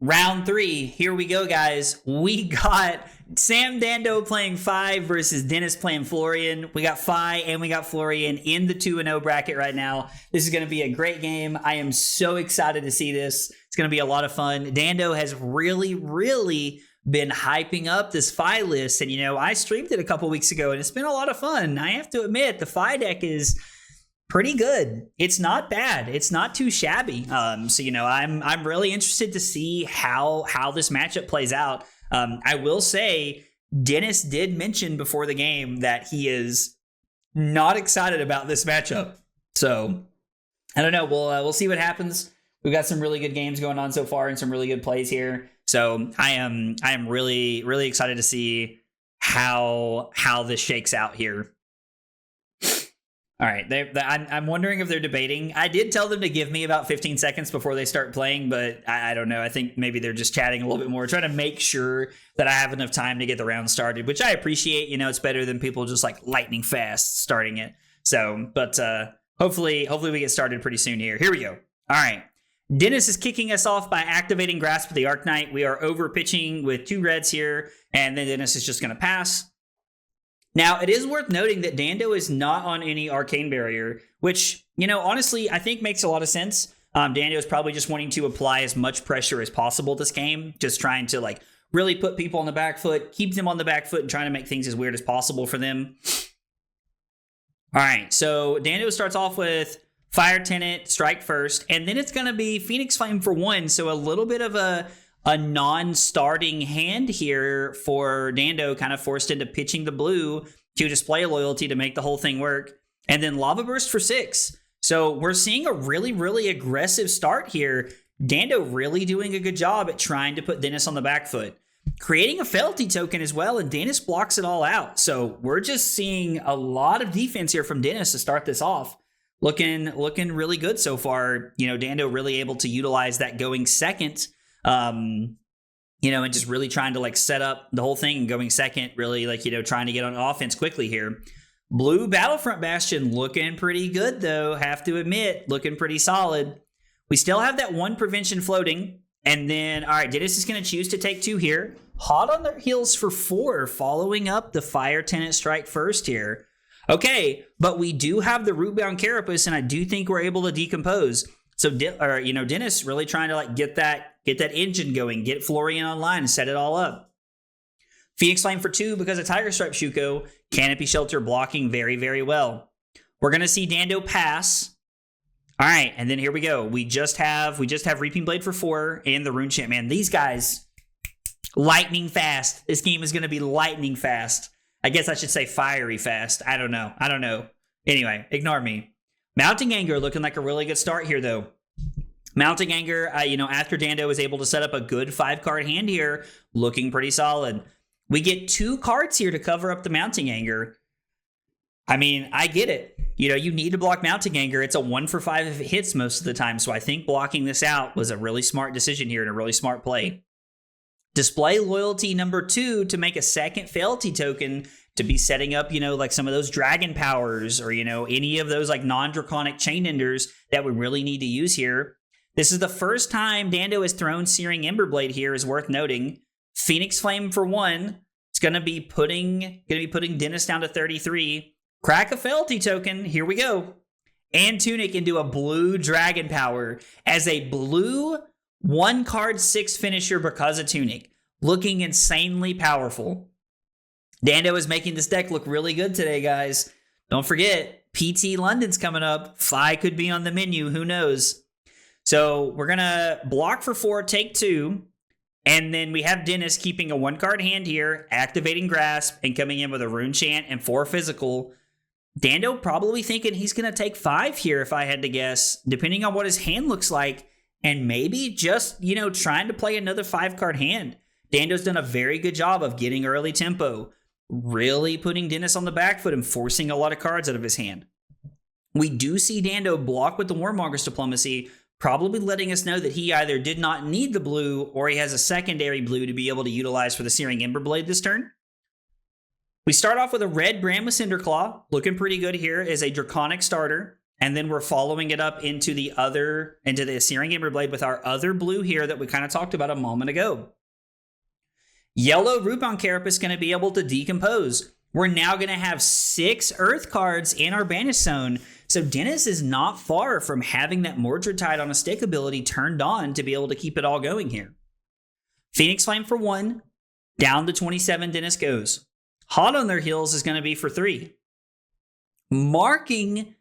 Round 3, here we go, guys. We got Sam Dando playing Fi versus Dennis playing Florian. We got Fi and we got Florian in the 2-0 bracket right now. This is going to be a great game. I am so excited to see this. It's going to be a lot of fun. Dando has really been hyping up this Fi list. And, I streamed it a couple weeks ago and it's been a lot of fun. I have to admit, the Fi deck is pretty good. It's not bad. It's not too shabby. I'm really interested to see how this matchup plays out. I will say Dennis did mention before the game that he is not excited about this matchup. So I don't know. We'll see what happens. We've got some really good games going on so far and some really good plays here. So I am really excited to see how this shakes out here. All right, I'm wondering if they're debating. I did tell them to give me about 15 seconds before they start playing, but I don't know. I think maybe they're just chatting a little bit more, trying to make sure that I have enough time to get the round started, which I appreciate. It's better than people just like lightning fast starting it. So, but hopefully we get started pretty soon here. Here we go. All right. Dennis is kicking us off by activating Grasp of the Arknight. We are over pitching with 2 reds here, and then Dennis is just going to pass. Now, it is worth noting that Dando is not on any Arcane Barrier, which, honestly, I think makes a lot of sense. Dando is probably just wanting to apply as much pressure as possible this game, just trying to, really put people on the back foot, keep them on the back foot, and trying to make things as weird as possible for them. All right, so Dando starts off with Fire Tenant, Strike first, and then it's going to be Phoenix Flame for 1, so a little bit of a non-starting hand here for Dando, kind of forced into pitching the blue to display loyalty to make the whole thing work. And then Lava Burst for 6. So we're seeing a really aggressive start here. Dando really doing a good job at trying to put Dennis on the back foot. Creating a Fealty token as well, and Dennis blocks it all out. So we're just seeing a lot of defense here from Dennis to start this off. Looking really good so far. Dando really able to utilize that going second. And just really trying to set up the whole thing and going second, really trying to get on offense quickly here. Blue Battlefront Bastion looking pretty good though, have to admit, looking pretty solid. We still have that 1 prevention floating. And then, all right, Dennis is going to choose to take 2 here. Hot on their heels for 4, following up the Fire Tenant Strike first here. Okay, but we do have the Rootbound Carapace, and I do think we're able to decompose. So, Dennis really trying to get that engine going, get Florian online and set it all up. Phoenix Flame for 2 because of Tiger Stripe Shuko. Canopy Shelter blocking very well. We're going to see Dando pass. All right, and then here we go. We just have Reaping Blade for 4 and the Rune Chant. Man, these guys, lightning fast. This game is going to be lightning fast. I guess I should say fiery fast. I don't know. Anyway, ignore me. Mounting Anger looking like a really good start here, though. Mounting Anger, after Dando was able to set up a good 5-card hand here, looking pretty solid. We get 2 cards here to cover up the Mounting Anger. I mean, I get it. You need to block Mounting Anger. It's a 1 for 5 if it hits most of the time, so I think blocking this out was a really smart decision here and a really smart play. Display Loyalty number 2 to make a second Fealty token to be setting up, some of those Dragon Powers or, any of those non-draconic Chain Enders that we really need to use here. This is the first time Dando has thrown Searing Emberblade here, is worth noting. Phoenix Flame for 1. It's going to be putting Dennis down to 33. Crack a Fealty token. Here we go. And Tunic into a blue Dragon Power as a blue 1-card 6 finisher because of Tunic. Looking insanely powerful. Dando is making this deck look really good today, guys. Don't forget, PT London's coming up. Fi could be on the menu. Who knows? So we're going to block for 4, take 2. And then we have Dennis keeping a 1-card hand here, activating Grasp, and coming in with a Rune Chant and 4 physical. Dando probably thinking he's going to take 5 here, if I had to guess, depending on what his hand looks like. And maybe just, trying to play another 5-card hand. Dando's done a very good job of getting early tempo, really putting Dennis on the back foot and forcing a lot of cards out of his hand. We do see Dando block with the Warmonger's Diplomacy, probably letting us know that he either did not need the blue or he has a secondary blue to be able to utilize for the Searing Emberblade this turn. We start off with a red Brandless Cinderclaw, looking pretty good here as a Draconic starter. And then we're following it up into the Searing Emberblade with our other blue here that we kind of talked about a moment ago. Yellow Rubon Carapace is going to be able to decompose. We're now going to have 6 Earth cards in our Banish Zone. So Dennis is not far from having that Mordred Tide on a stick ability turned on to be able to keep it all going here. Phoenix Flame for 1. Down to 27 Dennis goes. Hot on their heels is going to be for 3. Marking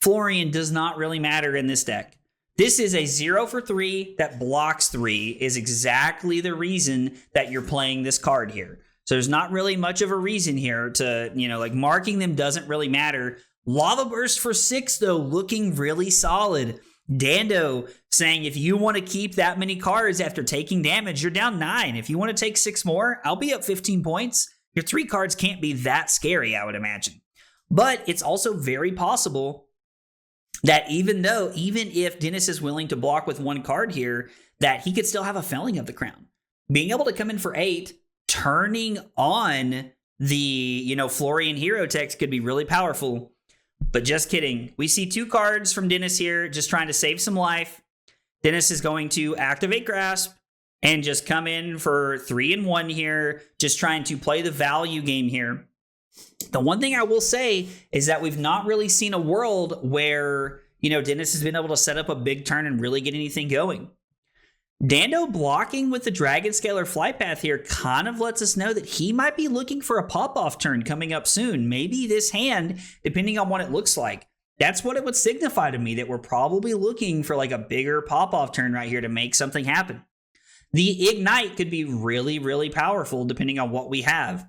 Florian does not really matter in this deck. This is a 0 for 3 that blocks 3 is exactly the reason that you're playing this card here. So there's not really much of a reason here to, marking them doesn't really matter. Lava Burst for 6, though, looking really solid. Dando saying if you want to keep that many cards after taking damage, you're down 9. If you want to take 6 more, I'll be up 15 points. Your 3 cards can't be that scary, I would imagine. But it's also very possible that even if Dennis is willing to block with 1 card here, that he could still have a Felling of the Crown. Being able to come in for 8, turning on the, Florian hero text could be really powerful. But just kidding. We see 2 cards from Dennis here, just trying to save some life. Dennis is going to activate Grasp and just come in for 3 and 1 here, just trying to play the value game here. The one thing I will say is that we've not really seen a world where, Dennis has been able to set up a big turn and really get anything going. Dando blocking with the Dragon Scalar Flight Path here kind of lets us know that he might be looking for a pop-off turn coming up soon. Maybe this hand, depending on what it looks like. That's what it would signify to me, that we're probably looking for like a bigger pop-off turn right here to make something happen. The Ignite could be really, really powerful depending on what we have.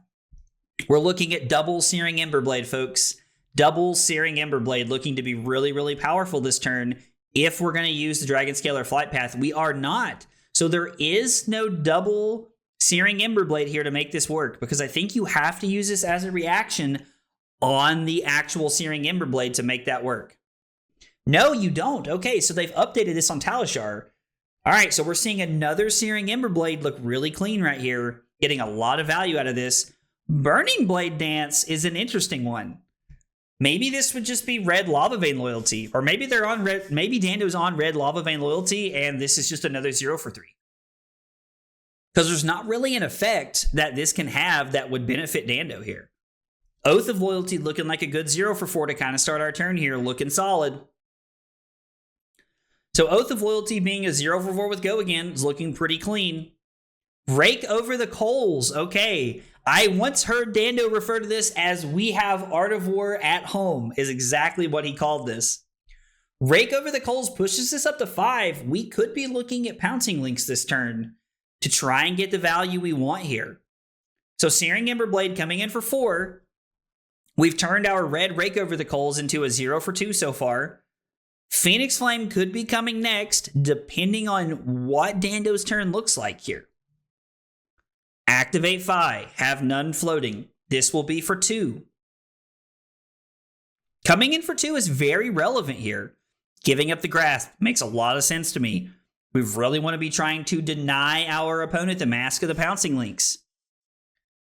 We're looking at double Searing Emberblade, folks. Double Searing Emberblade looking to be really, really powerful this turn. If we're going to use the Dragon Scalar Flight Path, we are not. So there is no double Searing Emberblade here to make this work, because I think you have to use this as a reaction on the actual Searing Emberblade to make that work. No, you don't. Okay, so they've updated this on Talishar. All right, so we're seeing another Searing Emberblade look really clean right here, getting a lot of value out of this. Burning Blade Dance is an interesting one. Maybe this would just be red Lava Vein Loyalty, or maybe they're on red. Maybe Dando's on red Lava Vein Loyalty, and this is just another 0 for 3. Because there's not really an effect that this can have that would benefit Dando here. Oath of Loyalty looking like a good 0 for 4 to kind of start our turn here, looking solid. So Oath of Loyalty being a 0 for 4 with Go again is looking pretty clean. Rake over the coals. Okay. I once heard Dando refer to this as "we have Art of War at home" is exactly what he called this. Rake over the coals pushes this up to 5. We could be looking at Pouncing Links this turn to try and get the value we want here. So Searing Emberblade coming in for 4. We've turned our red Rake over the coals into a 0 for 2 so far. Phoenix Flame could be coming next, depending on what Dando's turn looks like here. Activate Fi, have none floating. This will be for 2. Coming in for 2 is very relevant here. Giving up the Grasp makes a lot of sense to me. We really want to be trying to deny our opponent the Mask of the Pouncing Links.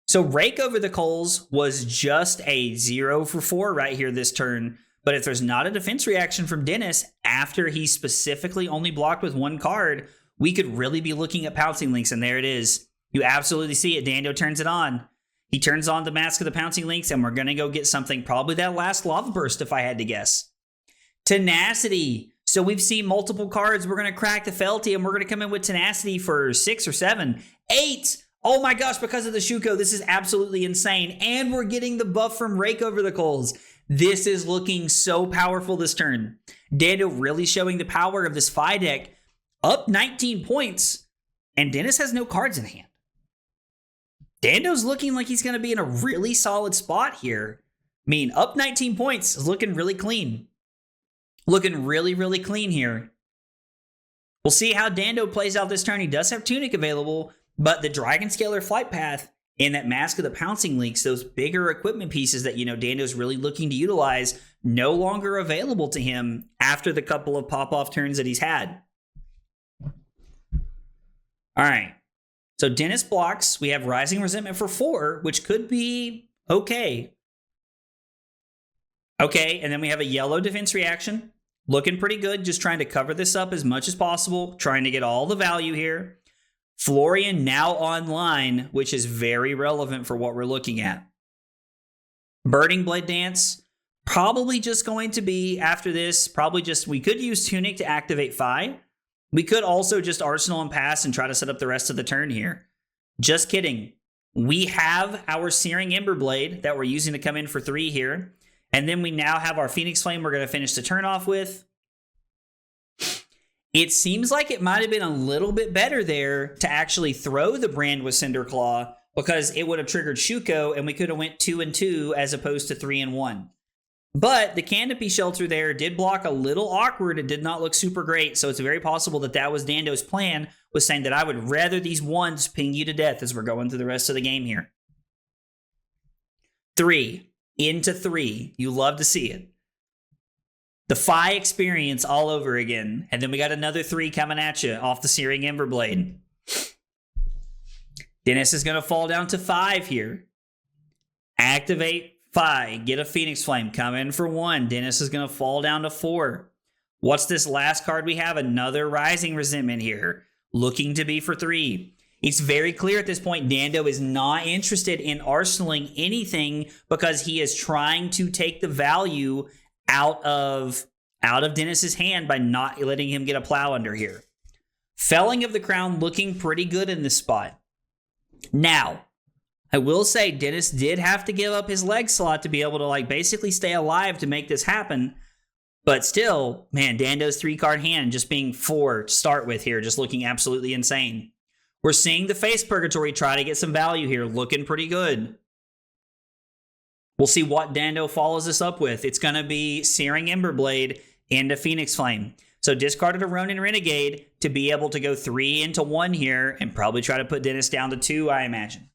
So Rake over the coals was just a 0 for 4 right here this turn. But if there's not a defense reaction from Dennis after he specifically only blocked with 1 card, we could really be looking at Pouncing Links, and there it is. You absolutely see it. Dando turns it on. He turns on the Mask of the Pouncing Links, and we're going to go get something. Probably that last Lava Burst, if I had to guess. Tenacity. So we've seen multiple cards. We're going to crack the Felty, and we're going to come in with Tenacity for 6 or 7. 8! Oh my gosh, because of the Shuko, this is absolutely insane. And we're getting the buff from Rake over the coals. This is looking so powerful this turn. Dando really showing the power of this Fi deck. Up 19 points, and Dennis has no cards in hand. Dando's looking like he's going to be in a really solid spot here. I mean, up 19 points is looking really clean. Looking really, really clean here. We'll see how Dando plays out this turn. He does have Tunic available, but the Dragon Scalar Flight Path and that Mask of the Pouncing Links, those bigger equipment pieces that, Dando's really looking to utilize, no longer available to him after the couple of pop-off turns that he's had. All right. So Dennis blocks. We have Rising Resentment for 4, which could be okay. Okay, and then we have a yellow defense reaction. looking pretty good. Just trying to cover this up as much as possible. Trying to get all the value here. Florian now online, which is very relevant for what we're looking at. Burning Blade Dance, probably just going to be after this. Probably just, we could use Tunic to activate Phi. We could also just Arsenal and pass and try to set up the rest of the turn here. Just kidding. We have our Searing Emberblade that we're using to come in for 3 here. And then we now have our Phoenix Flame we're going to finish the turn off with. It seems like it might have been a little bit better there to actually throw the Brand with Cinderclaw, because it would have triggered Shuko and we could have went 2 and 2 as opposed to 3 and 1. But the Canopy Shelter there did block a little awkward. It did not look super great. So it's very possible that that was Dando's plan, was saying that I would rather these ones ping you to death as we're going through the rest of the game here. 3 into 3. You love to see it. The Phi experience all over again. And then we got another 3 coming at you off the Searing Emberblade. Dennis is going to fall down to 5 here. Activate Phi. Get a Phoenix Flame. Come in for 1. Dennis is going to fall down to 4. What's this last card we have? Another Rising Resentment here. Looking to be for 3. It's very clear at this point Dando is not interested in arsenaling anything because he is trying to take the value out of Dennis's hand by not letting him get a plow under here. Felling of the Crown looking pretty good in this spot. Now, I will say Dennis did have to give up his leg slot to be able to basically stay alive to make this happen. But still, man, Dando's 3-card hand just being 4 to start with here, just looking absolutely insane. We're seeing the Face Purgatory try to get some value here, looking pretty good. We'll see what Dando follows this up with. It's going to be Searing Emberblade into Phoenix Flame. So discarded a Ronin Renegade to be able to go 3 into 1 here and probably try to put Dennis down to 2, I imagine.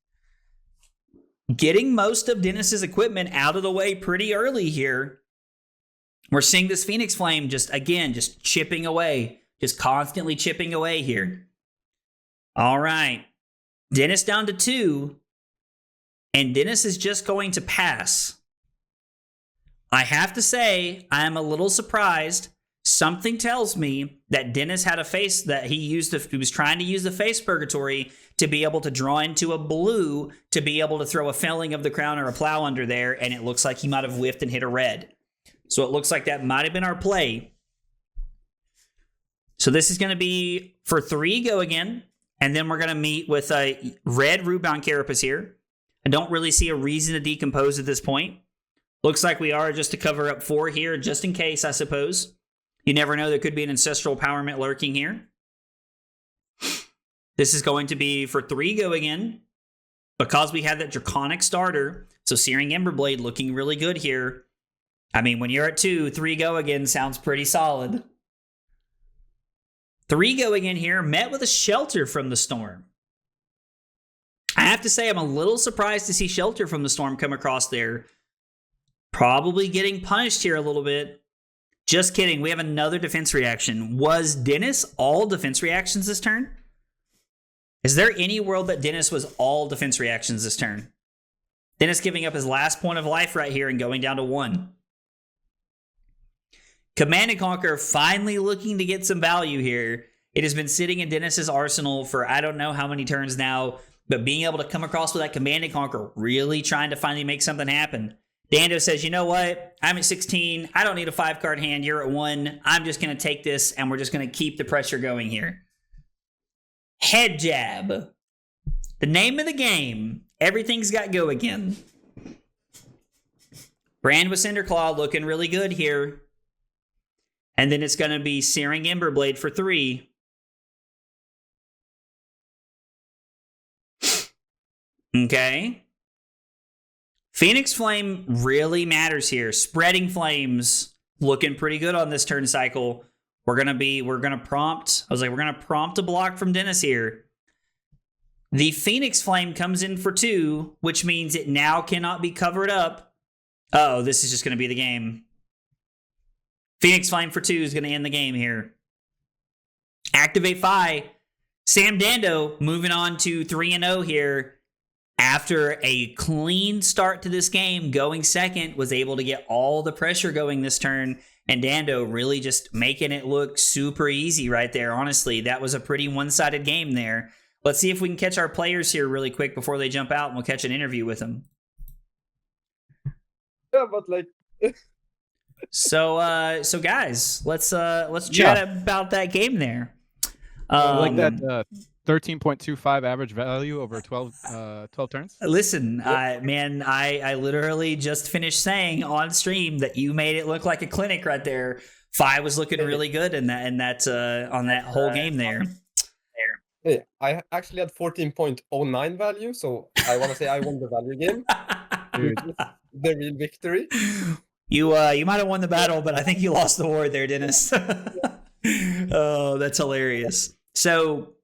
Getting most of Dennis's equipment out of the way pretty early here. We're seeing this Phoenix Flame just chipping away. Just constantly chipping away here. All right. Dennis down to 2. And Dennis is just going to pass. I have to say, I am a little surprised. Something tells me that Dennis had a face that he was trying to use the Face Purgatory to be able to draw into a blue to be able to throw a Felling of the Crown or a plow under there, and it looks like he might have whiffed and hit a red. So it looks like that might have been our play. So this is going to be for 3 go again, and then we're going to meet with a red Rebound Carapace here. I don't really see a reason to decompose at this point. Looks like we are just to cover up 4 here, just in case, I suppose. You never know, there could be an Ancestral Empowerment lurking here. This is going to be for 3 go again, because we had that Draconic starter. So Searing Emberblade looking really good here. I mean, when you're at 2, 3 go again sounds pretty solid. 3 go again here, met with a Shelter from the Storm. I have to say, I'm a little surprised to see Shelter from the Storm come across there. Probably getting punished here a little bit. Just kidding. We have another defense reaction. Was Dennis all defense reactions this turn? Is there any world that Dennis was all defense reactions this turn? Dennis giving up his last point of life right here and going down to 1. Command and Conquer finally looking to get some value here. It has been sitting in Dennis's arsenal for I don't know how many turns now. But being able to come across with that Command and Conquer, really trying to finally make something happen. Dando says, you know what? I'm at 16. I don't need a 5-card hand. You're at 1. I'm just going to take this, and we're just going to keep the pressure going here. Head Jab. The name of the game. Everything's got go again. Brand with Cinderclaw looking really good here. And then it's going to be Searing Emberblade for 3. Okay. Phoenix Flame really matters here. Spreading Flames looking pretty good on this turn cycle. We're going to prompt a block from Dennis here. The Phoenix Flame comes in for 2, which means it now cannot be covered up. Oh, this is just going to be the game. Phoenix Flame for 2 is going to end the game here. Activate Phi. Sam Dando moving on to 3-0 here. After a clean start to this game, going second, was able to get all the pressure going this turn and Dando really just making it look super easy right there. Honestly, that was a pretty one-sided game there. Let's see if we can catch our players here really quick before they jump out, and we'll catch an interview with them. Yeah, but like. So guys, let's chat about that game there. Like that 13.25 average value over 12 turns. Listen, man, I literally just finished saying on stream that you made it look like a clinic right there. Fi was looking really good in that on that whole game there. Yeah, I actually had 14.09 value, so I want to say I won the value game. Dude. The real victory. You might have won the battle, but I think you lost the war there, Dennis. Oh, that's hilarious. So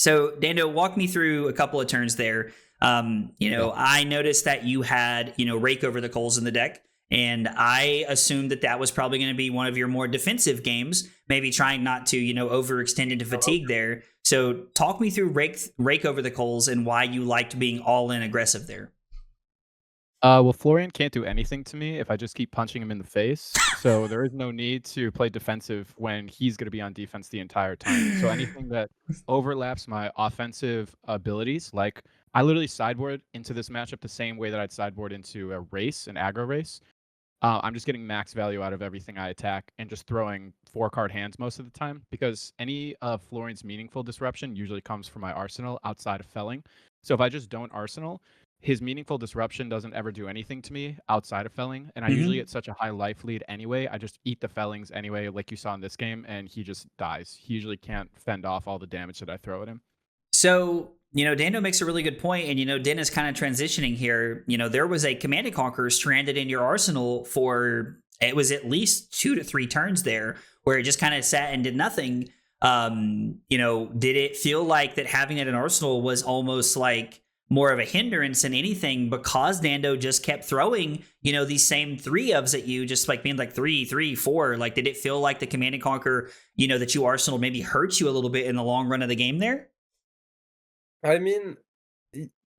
Dando, walk me through a couple of turns there. I noticed that you had, Rake over the coals in the deck, and I assumed that was probably going to be one of your more defensive games, maybe trying not to, overextend into fatigue there. So talk me through Rake over the coals and why you liked being all in aggressive there. Well, Florian can't do anything to me if I just keep punching him in the face. So there is no need to play defensive when he's going to be on defense the entire time. So anything that overlaps my offensive abilities, like I literally sideboard into this matchup the same way that I'd sideboard into a race, an aggro race. I'm just getting max value out of everything I attack and just throwing 4-card hands most of the time, because any of Florian's meaningful disruption usually comes from my arsenal outside of felling. So if I just don't arsenal, his meaningful disruption doesn't ever do anything to me outside of felling, and I usually get such a high life lead anyway. I just eat the fellings anyway, like you saw in this game, and he just dies. He usually can't fend off all the damage that I throw at him. So, Dando makes a really good point, and, Den is kind of transitioning here. There was a Command & Conquer stranded in your arsenal for, it was at least 2 to 3 turns there, where it just kind of sat and did nothing. Did it feel like that having it in arsenal was almost like more of a hindrance than anything, because Dando just kept throwing, these same 3-ofs at you, just like being like 3, 3, 4. Like, did it feel like the Command & Conquer, that you arsenal maybe hurt you a little bit in the long run of the game there? I mean,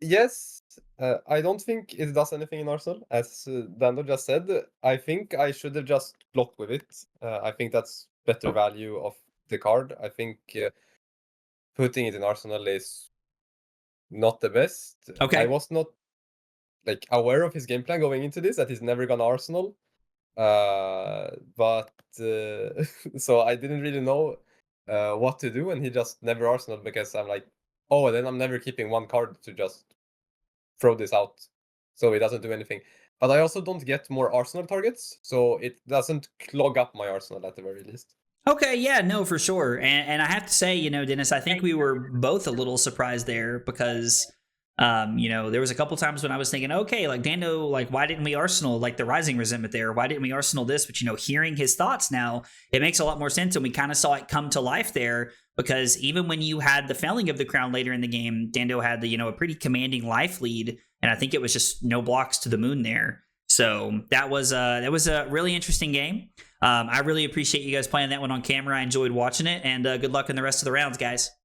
yes. I don't think it does anything in arsenal, as Dando just said. I think I should have just blocked with it. I think that's better value of the card. I think putting it in arsenal is not the best. Okay. I was not aware of his game plan going into this, that he's never gonna arsenal. But so I didn't really know what to do, and he just never arsenal, because I'm like, oh, then I'm never keeping one card to just throw this out, so it doesn't do anything. But I also don't get more arsenal targets, so it doesn't clog up my arsenal at the very least. Okay, yeah, no, for sure. And I have to say, Dennis, I think we were both a little surprised there, because, there was a couple times when I was thinking, okay, like Dando, like, why didn't we arsenal like the Rising Resentment there? Why didn't we arsenal this? But, hearing his thoughts now, it makes a lot more sense. And we kind of saw it come to life there, because even when you had the Felling of the Crown later in the game, Dando had the, a pretty commanding life lead. And I think it was just no blocks to the moon there. So that was a really interesting game. I really appreciate you guys playing that one on camera. I enjoyed watching it, and good luck in the rest of the rounds, guys.